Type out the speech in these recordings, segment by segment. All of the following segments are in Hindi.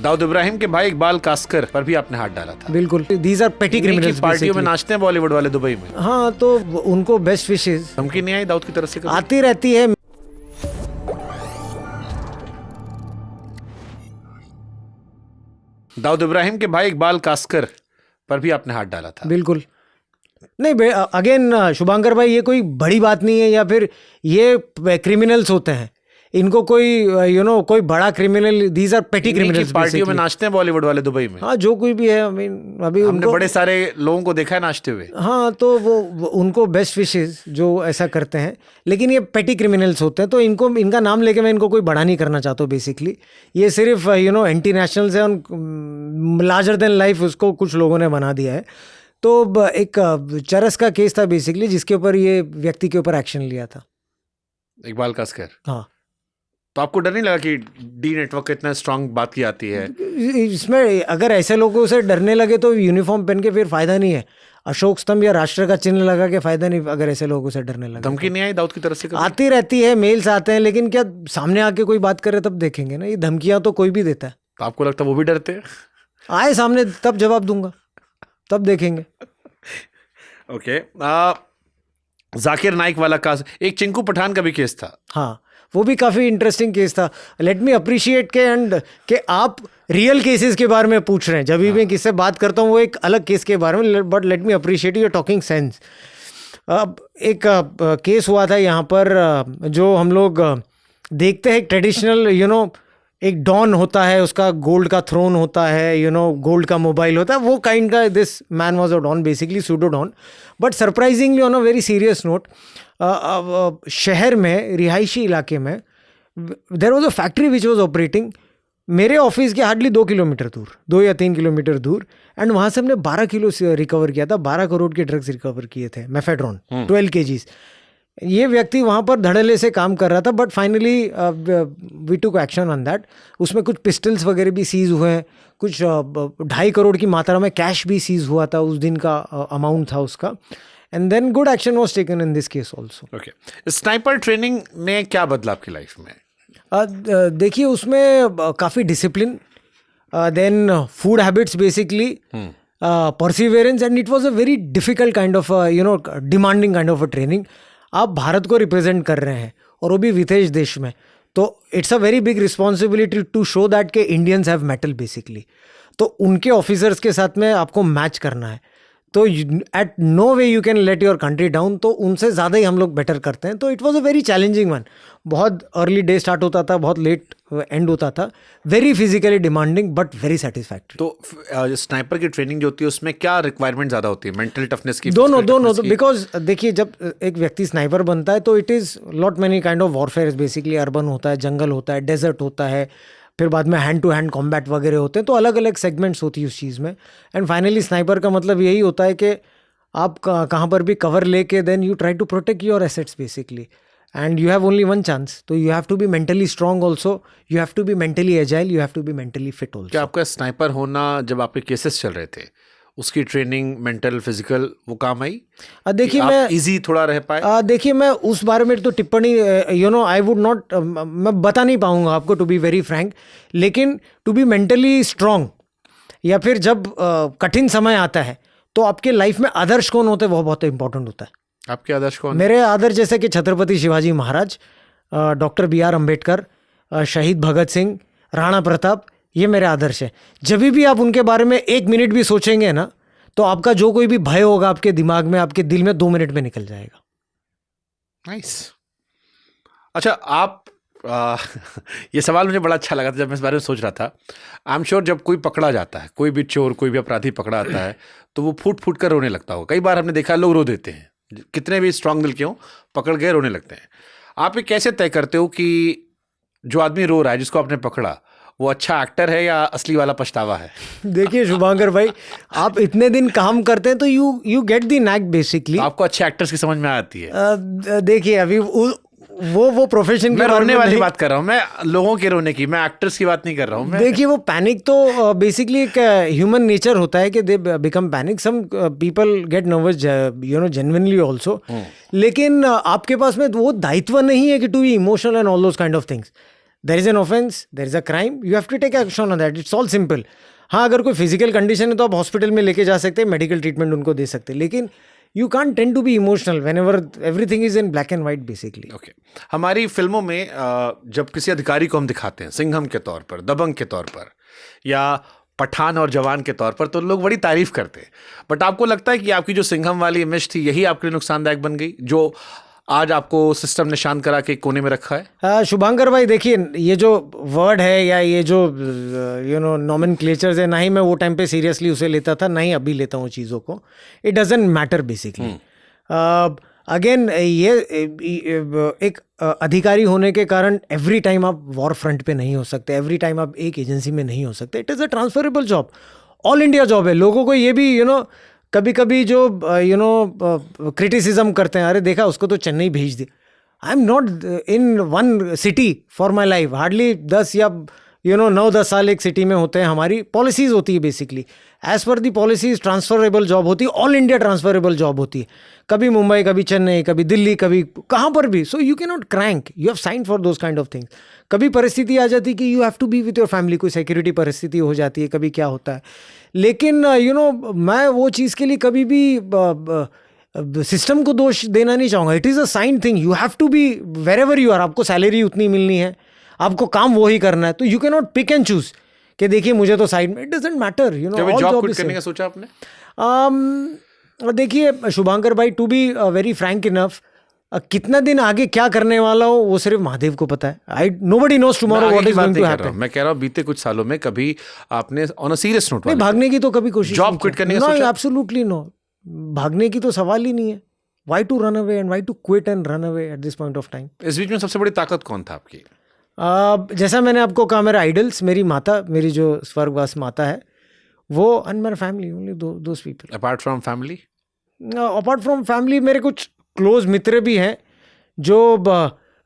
दाऊद इब्राहिम के भाई इकबाल कास्कर पर भी आपने हाथ डाला था। बिल्कुल, दीज आर पेटी क्रिमिनल्स। पार्टियों में नाचते हैं बॉलीवुड वाले दुबई में। हाँ, तो उनको बेस्ट विशेस। धमकी नहीं आई दाऊद की तरफ से? आती रहती है। दाऊद इब्राहिम के भाई इकबाल कास्कर पर भी आपने हाथ डाला था। बिल्कुल नहीं, अगेन शुभांकर भाई, ये कोई बड़ी बात नहीं है, या फिर ये क्रिमिनल्स होते हैं, इनको कोई कोई बड़ा क्रिमिनल, दीज आर पेटी क्रिमिनल्स। पार्टियों में नाचते हैं बॉलीवुड वाले दुबई में। हाँ, जो कोई भी है, अभी हमने बड़े सारे लोगों को देखा है नाचते हुए। हाँ, तो वो उनको बेस्ट विशेस जो ऐसा करते हैं, लेकिन ये पेटी क्रिमिनल्स होते हैं, तो इनका नाम लेके मैं इनको कोई बड़ा नहीं करना चाहता हूँ। बेसिकली ये सिर्फ एंटी नेशनल्स है, लार्जर देन लाइफ उसको कुछ लोगों ने बना दिया है। तो एक चरस का केस था बेसिकली, जिसके ऊपर ये व्यक्ति के ऊपर एक्शन लिया था, इकबाल कास्कर। हाँ, तो आपको डर नहीं लगा कि डी नेटवर्क इतना स्ट्रांग बात की आती है इसमें? अगर ऐसे लोगों से डरने लगे तो यूनिफॉर्म पहन के फिर फायदा नहीं है। अशोक स्तंभ या राष्ट्र का चिन्ह लगा के फायदा नहीं, अगर ऐसे लोगों से डरने लगे। धमकी नहीं आई दाऊद की तरफ से? आती रहती है, मेल्स आते हैं, लेकिन क्या सामने आके कोई बात करे तब देखेंगे ना। ये धमकियां तो कोई भी देता है। तो आपको लगता है वो भी डरते हैं? आए सामने तब जवाब दूंगा, तब देखेंगे। ओके, जाकिर नाइक वाला केस, एक चिंकू पठान का भी केस था। हाँ, वो भी काफ़ी इंटरेस्टिंग केस था। लेट मी अप्रिशिएट के आप रियल केसेस के बारे में पूछ रहे हैं। जब भी मैं किससे बात करता हूँ वो एक अलग केस के बारे में, but let me appreciate your talking sense. अब एक केस हुआ था यहाँ पर, जो हम लोग देखते हैं ट्रेडिशनल, एक डॉन होता है, उसका गोल्ड का थ्रोन होता है, गोल्ड का मोबाइल होता है, वो काइंड का this man was a don, basically pseudo don. But surprisingly on a very serious note, शहर में, रिहायशी इलाके में, there was a factory which was operating मेरे ऑफिस के हार्डली 2 किलोमीटर दूर, 2 या 3 किलोमीटर दूर, एंड वहाँ से हमने 12 किलो रिकवर किया था, 12 करोड़ के ड्रग्स रिकवर किए थे, मेफेड्रोन 12 kgs। ये व्यक्ति वहाँ पर धड़ल्ले से काम कर रहा था, but finally we took action on that. उसमें कुछ पिस्टल्स वगैरह भी सीज हुए हैं, कुछ 2.5 करोड़ की मात्रा में कैश भी सीज हुआ था, उस दिन का अमाउंट था उसका। And then good action was taken in this case also. Okay, sniper training ने क्या बदला आपकी लाइफ में? देखिए, उसमें काफ़ी discipline, then food habits basically, perseverance, and it was a very difficult kind of demanding kind of a training. आप भारत को रिप्रेजेंट कर रहे हैं और वो भी विदेश देश में, तो it's a very big responsibility to show that के इंडियंस हैव मेटल बेसिकली। तो उनके ऑफिसर्स के साथ में आपको मैच करना है, तो at no way you can let your country down, तो उनसे ज़्यादा ही हम लोग बेटर करते हैं। तो it was a very challenging one. बहुत अर्ली डे स्टार्ट होता था, बहुत लेट एंड होता था, very physically demanding but very satisfactory. तो स्नाइपर की ट्रेनिंग जो होती है उसमें क्या रिक्वायरमेंट ज़्यादा होती है, मेंटल टफनेस की? दोनों बिकॉज देखिए, जब एक व्यक्ति स्नाइपर बनता है तो it is lot many kind of warfare, basically urban होता है, जंगल होता है, डेजर्ट होता है, फिर बाद में हैंड टू हैंड कॉम्बैट वगैरह होते हैं, तो अलग अलग सेगमेंट्स होती है उस चीज़ में। एंड फाइनली स्नाइपर का मतलब यही होता है कि आप कहाँ पर भी कवर लेके then you try to protect your assets basically, and you have only one chance. तो you have to be mentally strong also, you have to be mentally agile, you have to be mentally fit also. क्या आपका स्नाइपर होना, जब आपके केसेस चल रहे थे, उसकी ट्रेनिंग मेंटल फिजिकल वो काम आई? देखिए, मैं इजी थोड़ा रह पाए? देखिए, मैं उस बारे में तो टिप्पणी आई वुड नॉट, मैं बता नहीं पाऊंगा आपको, टू बी वेरी फ्रैंक। लेकिन टू बी मेंटली स्ट्रांग, या फिर जब कठिन समय आता है तो आपके लाइफ में आदर्श कौन होते हैं, वो बहुत इंपॉर्टेंट होता है। आपके आदर्श कौन? मेरे आदर्श जैसे कि छत्रपति शिवाजी महाराज, डॉक्टर BR अम्बेडकर, शहीद भगत सिंह, राणा प्रताप, ये मेरे आदर्श हैं। जब भी आप उनके बारे में 1 मिनट भी सोचेंगे ना, तो आपका जो कोई भी भय होगा आपके दिमाग में, आपके दिल में 2 मिनट में निकल जाएगा। नाइस। अच्छा, आप ये सवाल मुझे बड़ा अच्छा लगा था जब मैं इस बारे में सोच रहा था। आई एम श्योर जब कोई पकड़ा जाता है, कोई भी चोर, कोई भी अपराधी पकड़ा आता है, तो वो फूट फूट कर रोने लगता होगा। कई बार हमने देखा लोग रो देते हैं, कितने भी स्ट्रांग दिल के हों, पकड़ गए रोने लगते हैं। आप ये कैसे तय करते हो कि जो आदमी रो रहा है, जिसको आपने पकड़ा, वो अच्छा एक्टर है या असली वाला पछतावा है? देखिए शुभांकर भाई, आप इतने दिन काम करते हैं तो you get the knack basically. आपको अच्छे एक्टर्स की समझ में आती है? देखिए, अभी वो प्रोफेशन मैं रोने वाली बात कर रहा हूँ, मैं लोगों के रोने की, मैं एक्टर्स की बात नहीं कर रहा हूँ। देखिए, वो पैनिक तो बेसिकली एक ह्यूमन नेचर होता है कि they become panic. Some people get nervous genuinely also. लेकिन आपके पास में वो दायित्व नहीं है कि to be emotional and all those kind of things. There is an offence, there is a crime, you have to take action on that, it's all simple. हाँ, अगर कोई फिजिकल कंडीशन है तो आप हॉस्पिटल में लेके जा सकते हैं, मेडिकल ट्रीटमेंट उनको दे सकते हैं, लेकिन you can't tend to be emotional whenever everything is in black and white basically. Okay. हमारी फिल्मों में जब किसी अधिकारी को हम दिखाते हैं सिंघम के तौर पर, दबंग के तौर पर, या पठान और जवान के तौर पर, तो लोग बड़ी तारीफ करते हैं. बट आपको लगता है कि आपकी जो सिंघम वाली इमेज थी यही आपके लिए नुकसानदायक बन गई, जो आज आपको सिस्टम ने शांत करा के कोने में रखा है? शुभांकर भाई, देखिए, ये जो वर्ड है या ये जो नॉमेनक्लेचर्स है, ना ही मैं वो टाइम पे सीरियसली उसे लेता था, ना ही अभी लेता हूँ चीज़ों को. It doesn't matter basically. Again, ये एक अधिकारी होने के कारण एवरी टाइम आप वॉर फ्रंट पे नहीं हो सकते, एवरी टाइम आप एक एजेंसी में नहीं हो सकते. It is a transferable job, all India job है. लोगों को ये भी कभी कभी जो क्रिटिसिज्म करते हैं, अरे देखा उसको तो चेन्नई भेज दिया. I am not in one city for my life. Hardly 10 या 9-10 साल एक सिटी में होते हैं. हमारी पॉलिसीज होती है बेसिकली, एज पर दी पॉलिसीज ट्रांसफरेबल जॉब होती है, ऑल इंडिया ट्रांसफरेबल जॉब होती है. कभी मुंबई, कभी चेन्नई, कभी दिल्ली, कभी कहाँ पर भी. So you can not crank, you have sign for those kind of things. कभी परिस्थिति आ जाती है कि you have to be with your family, कोई सिक्योरिटी परिस्थिति हो जाती है, कभी क्या होता है. लेकिन मैं वो चीज़ के लिए कभी भी सिस्टम को दोष देना नहीं चाहूँगा. It is a sign thing, you have to be wherever you are. आपको सैलरी उतनी मिलनी है, आपको काम वो ही करना है, तो you can not pick and choose कि देखिए मुझे तो साइड में. It doesn't matter, job quit करने का सोचा आपने? देखिए शुभांकर भाई, to be very frank enough, कितना दिन आगे क्या करने वाला हो वो सिर्फ महादेव को पता है. Nobody knows tomorrow what is going to happen. मैं कह रहा हूँ बीते कुछ सालों में कभी आपने ऑन अ सीरियस नोट भागने की तो कभी कोशिश, जॉब क्विट करने का सोचा? Absolutely no. भागने की तो सवाल ही नहीं है. Why to run away and why to quit and run away at this point of time? इस बीच में सबसे बड़ी ताकत कौन था आपकी? जैसा मैंने आपको कहा, मेरा आइडल्स, मेरी माता, मेरी जो स्वर्गवास माता है वो, एंड मेरा family, only those people. Apart from family? Apart from family मेरे कुछ क्लोज मित्र भी हैं जो,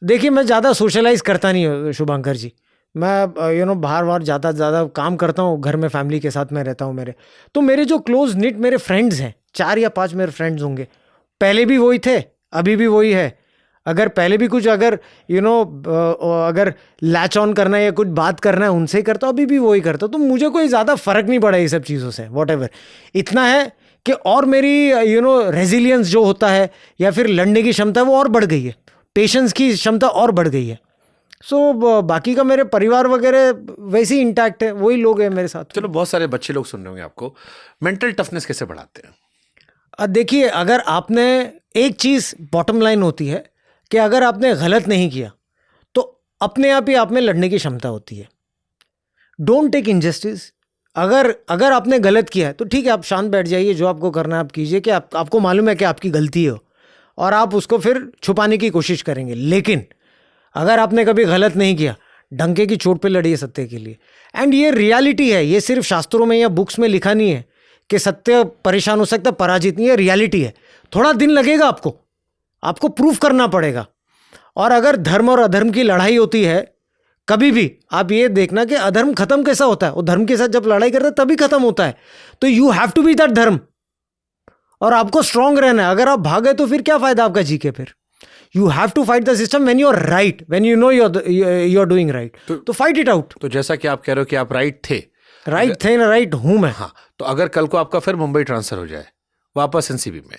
देखिए मैं ज़्यादा सोशलाइज करता नहीं हूँ शुभांकर जी. मैं बाहर ज़्यादा काम करता हूँ, घर में फैमिली के साथ मैं रहता हूँ मेरे. तो मेरे जो क्लोज निट मेरे फ्रेंड्स हैं, 4 या 5 मेरे फ्रेंड्स होंगे. पहले भी वही थे, अभी भी वही है. अगर पहले भी कुछ अगर अगर लैच ऑन करना है या कुछ बात करना है उनसे ही करता हूँ, अभी भी वही करता हूँ. तो मुझे कोई ज़्यादा फ़र्क नहीं पड़ा ये सब चीज़ों से, वॉट एवर. इतना है कि और मेरी रेजिलियंस जो होता है या फिर लड़ने की क्षमता वो और बढ़ गई है, पेशेंस की क्षमता और बढ़ गई है. सो बाकी का मेरे परिवार वगैरह वैसे ही इंटैक्ट है, वही लोग हैं मेरे साथ. चलो, बहुत सारे बच्चे लोग सुन रहे होंगे आपको. मेंटल टफनेस कैसे बढ़ाते हैं? देखिए, अगर आपने एक चीज़ बॉटम लाइन होती है कि अगर आपने गलत नहीं किया तो अपने आप ही आप में लड़ने की क्षमता होती है. Don't take injustice. अगर आपने गलत किया है तो ठीक है, आप शांत बैठ जाइए, जो आपको करना है आप कीजिए, कि आपको मालूम है कि आपकी गलती हो और आप उसको फिर छुपाने की कोशिश करेंगे. लेकिन अगर आपने कभी गलत नहीं किया, डंके की चोट पे लड़िए सत्य के लिए. एंड ये रियलिटी है, ये सिर्फ शास्त्रों में या बुक्स में लिखा नहीं है कि सत्य परेशान हो सकता है, पराजित नहीं है. रियलिटी है. थोड़ा दिन लगेगा, आपको प्रूफ करना पड़ेगा. और अगर धर्म और अधर्म की लड़ाई होती है, कभी भी आप ये देखना कि अधर्म खत्म कैसा होता है, वो धर्म के साथ जब लड़ाई करता है तभी खत्म होता है. तो you have to be that dharma, और आपको स्ट्रांग रहना है. अगर आप भागे तो फिर क्या फायदा आपका जी के. फिर you have to fight the system when you are right, when you know you are doing right. तो फाइट इट आउट. तो जैसा कि आप कह रहे हो कि आप राइट थे ना, राइट हूं मैं. हाँ, तो अगर कल को आपका फिर मुंबई ट्रांसफर हो जाए वापस एनसीबी में,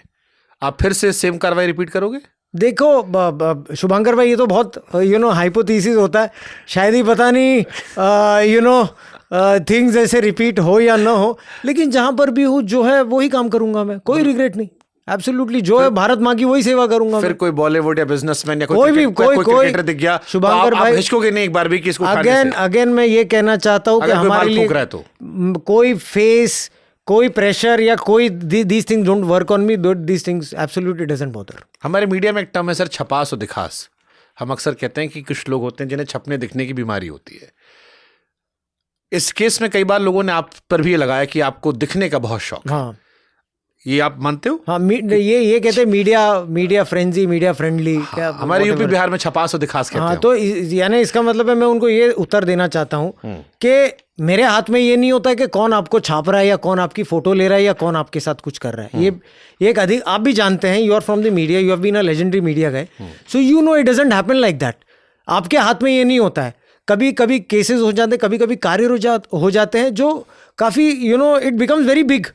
आप फिर से सेम कार्रवाई रिपीट करोगे? देखो शुभांकर भाई, ये तो बहुत हाइपोथेसिस होता है. शायद ही पता नहीं थिंग्स ऐसे रिपीट हो या ना हो, लेकिन जहां पर भी हूँ जो है वही काम करूंगा मैं. कोई रिग्रेट नहीं. एब्सोल्युटली जो है भारत माँ की वही सेवा करूंगा. फिर कोई बॉलीवुड या बिजनेसमैन या कोई क्रिकेटर दिख गया, शुभांकर भाई, हिचकोगे नहीं एक बार भी कि इसको अगेन मैं ये कहना चाहता हूँ कि हमारे लिए कोई फेस, कोई प्रेशर या कोई these things don't work on me. These things absolutely doesn't bother. हमारे मीडिया में एक टर्म है सर, छपास और दिखास. हम अक्सर कहते हैं कि कुछ लोग होते हैं जिन्हें छपने दिखने की बीमारी होती है. इस केस में कई बार लोगों ने आप पर भी लगाया कि आपको दिखने का बहुत शौक. हाँ, ये आप मानते हो? हाँ, ये कहते हैं मीडिया फ्रेंडली, मीडिया फ्रेंडली. हाँ, हमारे यूपी बिहार में छपास और दिखास कहते हैं. हाँ, तो यानी इसका मतलब है, मैं उनको ये उत्तर देना चाहता हूँ कि मेरे हाथ में ये नहीं होता है कि कौन आपको छाप रहा है या कौन आपकी फोटो ले रहा है या कौन आपके साथ कुछ कर रहा है. ये एक अधिक, आप भी जानते हैं, you are from the media, you have been a legendary media guy, so you know it doesn't happen like that. आपके हाथ में ये नहीं होता है. कभी कभी केसेस हो जाते हैं, कभी कभी कार्य हो जाते हैं जो काफ़ी it becomes very big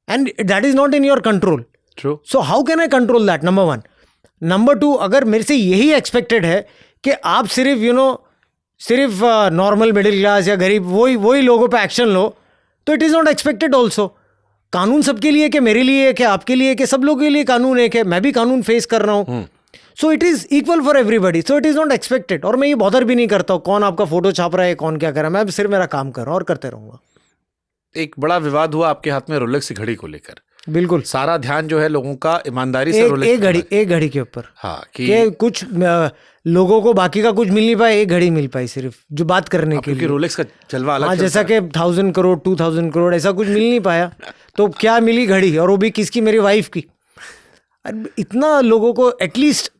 and that is not in your control. True. So how can I control that? Number 1. Number 2, अगर मेरे से यही एक्सपेक्टेड है कि आप सिर्फ नॉर्मल मिडिल क्लास या गरीब वही लोगों पे एक्शन लो, तो it is not expected also. कानून सबके लिए, कि मेरे लिए, कि आपके लिए, कि सब लोगों के लिए कानून है, कि मैं भी कानून फेस कर रहा हूँ. So it is equal for everybody. So it is not expected. और मैं ये बॉदर भी नहीं करता हूँ कौन आपका फोटो छाप रहा है, कौन क्या कर रहा है. मैं सिर्फ मेरा काम कर रहा हूँ और करते रहूँगा. एक बड़ा विवाद हुआ आपके हाथ में रोलेक्स की घड़ी को लेकर. बिल्कुल. सारा ध्यान जो है लोगों का ईमानदारी से रोलेक्स एक घड़ी के ऊपर. हाँ, कि कुछ लोगों को बाकी का कुछ मिल नहीं पाया, एक घड़ी मिल पाई सिर्फ जो बात करने के लिए. रोलेक्स का जलवा अलग. हाँ, जैसा कि 1000 करोड़ 2000 करोड़ ऐसा कुछ मिल नहीं पाया, तो क्या मिली? घड़ी. और वो भी किसकी? मेरी वाइफ की. इतना लोगों को एटलीस्ट